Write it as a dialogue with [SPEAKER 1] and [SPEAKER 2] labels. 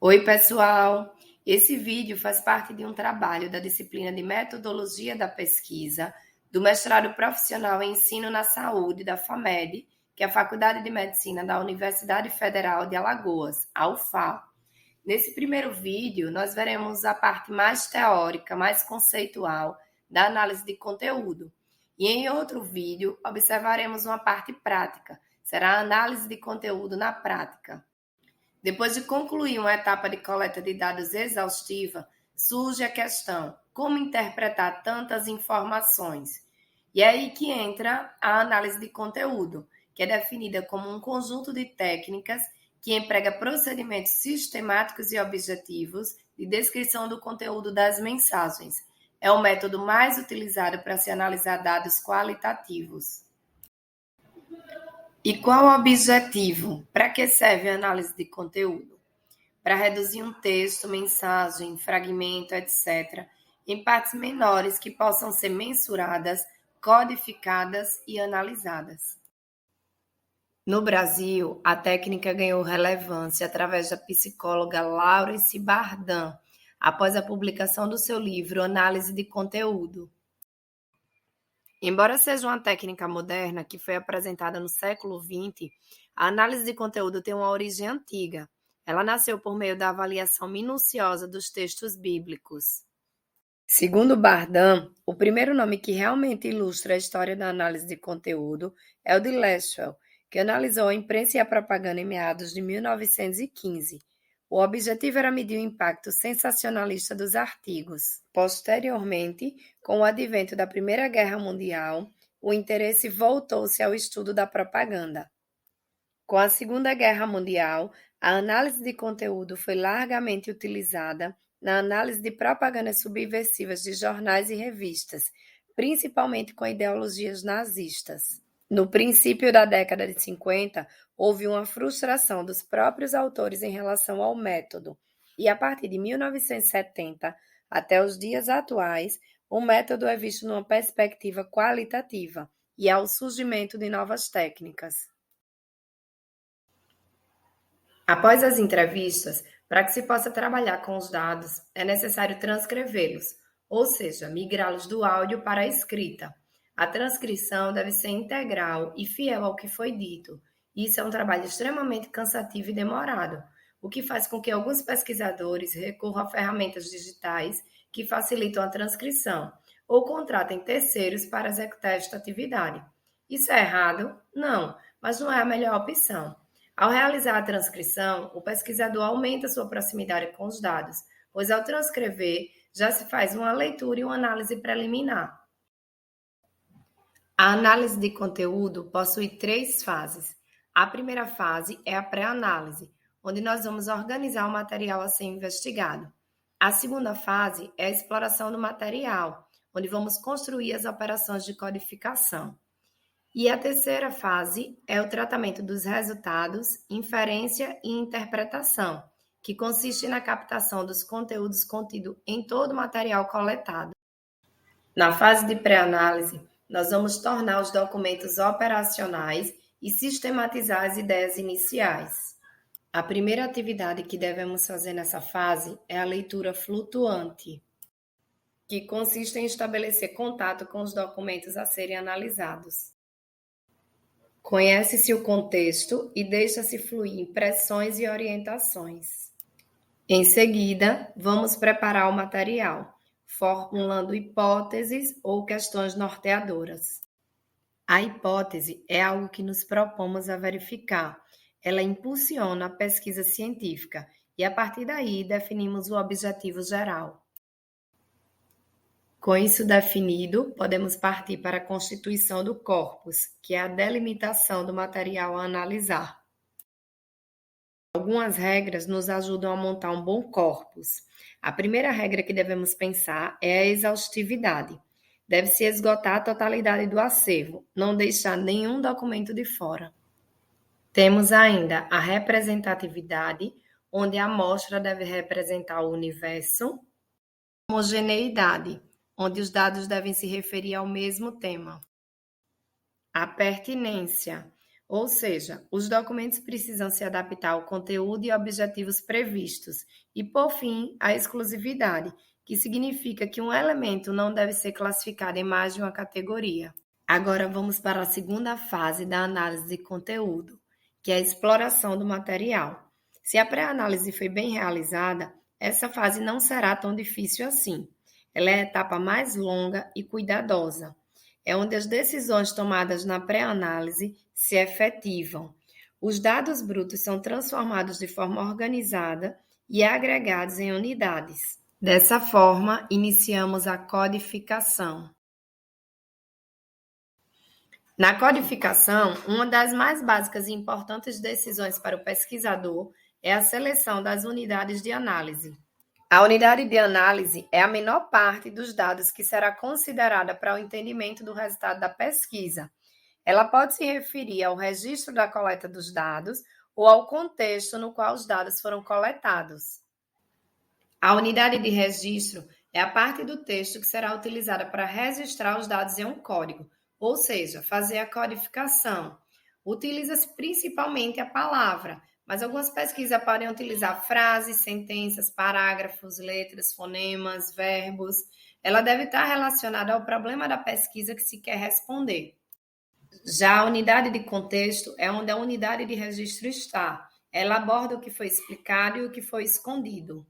[SPEAKER 1] Oi, pessoal! Esse vídeo faz parte de um trabalho da disciplina de Metodologia da Pesquisa do mestrado profissional em Ensino na Saúde da FAMED, que é a Faculdade de Medicina da Universidade Federal de Alagoas, a UFAL. Nesse primeiro vídeo, nós veremos a parte mais teórica, mais conceitual da análise de conteúdo. E em outro vídeo, observaremos uma parte prática, será a análise de conteúdo na prática. Depois de concluir uma etapa de coleta de dados exaustiva, surge a questão: como interpretar tantas informações? E é aí que entra a análise de conteúdo, que é definida como um conjunto de técnicas que emprega procedimentos sistemáticos e objetivos de descrição do conteúdo das mensagens. É o método mais utilizado para se analisar dados qualitativos. E qual o objetivo? Para que serve a análise de conteúdo? Para reduzir um texto, mensagem, fragmento, etc., em partes menores que possam ser mensuradas, codificadas e analisadas. No Brasil, a técnica ganhou relevância através da psicóloga Laurence Bardin, após a publicação do seu livro Análise de Conteúdo. Embora seja uma técnica moderna que foi apresentada no século XX, a análise de conteúdo tem uma origem antiga. Ela nasceu por meio da avaliação minuciosa dos textos bíblicos. Segundo Bardin, o primeiro nome que realmente ilustra a história da análise de conteúdo é o de Lasswell, que analisou a imprensa e a propaganda em meados de 1915. O objetivo era medir o impacto sensacionalista dos artigos. Posteriormente, com o advento da Primeira Guerra Mundial, o interesse voltou-se ao estudo da propaganda. Com a Segunda Guerra Mundial, a análise de conteúdo foi largamente utilizada na análise de propagandas subversivas de jornais e revistas, principalmente com ideologias nazistas. No princípio da década de 50, houve uma frustração dos próprios autores em relação ao método, e a partir de 1970 até os dias atuais, o método é visto numa perspectiva qualitativa e há o surgimento de novas técnicas. Após as entrevistas, para que se possa trabalhar com os dados, é necessário transcrevê-los, ou seja, migrá-los do áudio para a escrita. A transcrição deve ser integral e fiel ao que foi dito. Isso é um trabalho extremamente cansativo e demorado, o que faz com que alguns pesquisadores recorram a ferramentas digitais que facilitam a transcrição ou contratem terceiros para executar esta atividade. Isso é errado? Não, mas não é a melhor opção. Ao realizar a transcrição, o pesquisador aumenta sua proximidade com os dados, pois ao transcrever já se faz uma leitura e uma análise preliminar. A análise de conteúdo possui 3 fases. A primeira fase é a pré-análise, onde nós vamos organizar o material a ser investigado. A segunda fase é a exploração do material, onde vamos construir as operações de codificação. E a terceira fase é o tratamento dos resultados, inferência e interpretação, que consiste na captação dos conteúdos contidos em todo o material coletado. Na fase de pré-análise, nós vamos tornar os documentos operacionais e sistematizar as ideias iniciais. A primeira atividade que devemos fazer nessa fase é a leitura flutuante, que consiste em estabelecer contato com os documentos a serem analisados. Conhece-se o contexto e deixa-se fluir impressões e orientações. Em seguida, vamos preparar o material, formulando hipóteses ou questões norteadoras. A hipótese é algo que nos propomos a verificar. Ela impulsiona a pesquisa científica e, a partir daí, definimos o objetivo geral. Com isso definido, podemos partir para a constituição do corpus, que é a delimitação do material a analisar. Algumas regras nos ajudam a montar um bom corpus. A primeira regra que devemos pensar é a exaustividade. Deve-se esgotar a totalidade do acervo, não deixar nenhum documento de fora. Temos ainda a representatividade, onde a amostra deve representar o universo. Homogeneidade, onde os dados devem se referir ao mesmo tema. A pertinência, Ou seja, os documentos precisam se adaptar ao conteúdo e objetivos previstos. E, por fim, a exclusividade, que significa que um elemento não deve ser classificado em mais de uma categoria. Agora vamos para a segunda fase da análise de conteúdo, que é a exploração do material. Se a pré-análise foi bem realizada, essa fase não será tão difícil assim. Ela é a etapa mais longa e cuidadosa. É onde as decisões tomadas na pré-análise se efetivam. Os dados brutos são transformados de forma organizada e agregados em unidades. Dessa forma, iniciamos a codificação. Na codificação, uma das mais básicas e importantes decisões para o pesquisador é a seleção das unidades de análise. A unidade de análise é a menor parte dos dados que será considerada para o entendimento do resultado da pesquisa. Ela pode se referir ao registro da coleta dos dados ou ao contexto no qual os dados foram coletados. A unidade de registro é a parte do texto que será utilizada para registrar os dados em um código, ou seja, fazer a codificação. Utiliza-se principalmente a palavra, mas algumas pesquisas podem utilizar frases, sentenças, parágrafos, letras, fonemas, verbos. Ela deve estar relacionada ao problema da pesquisa que se quer responder. Já a unidade de contexto é onde a unidade de registro está. Ela aborda o que foi explicado e o que foi escondido.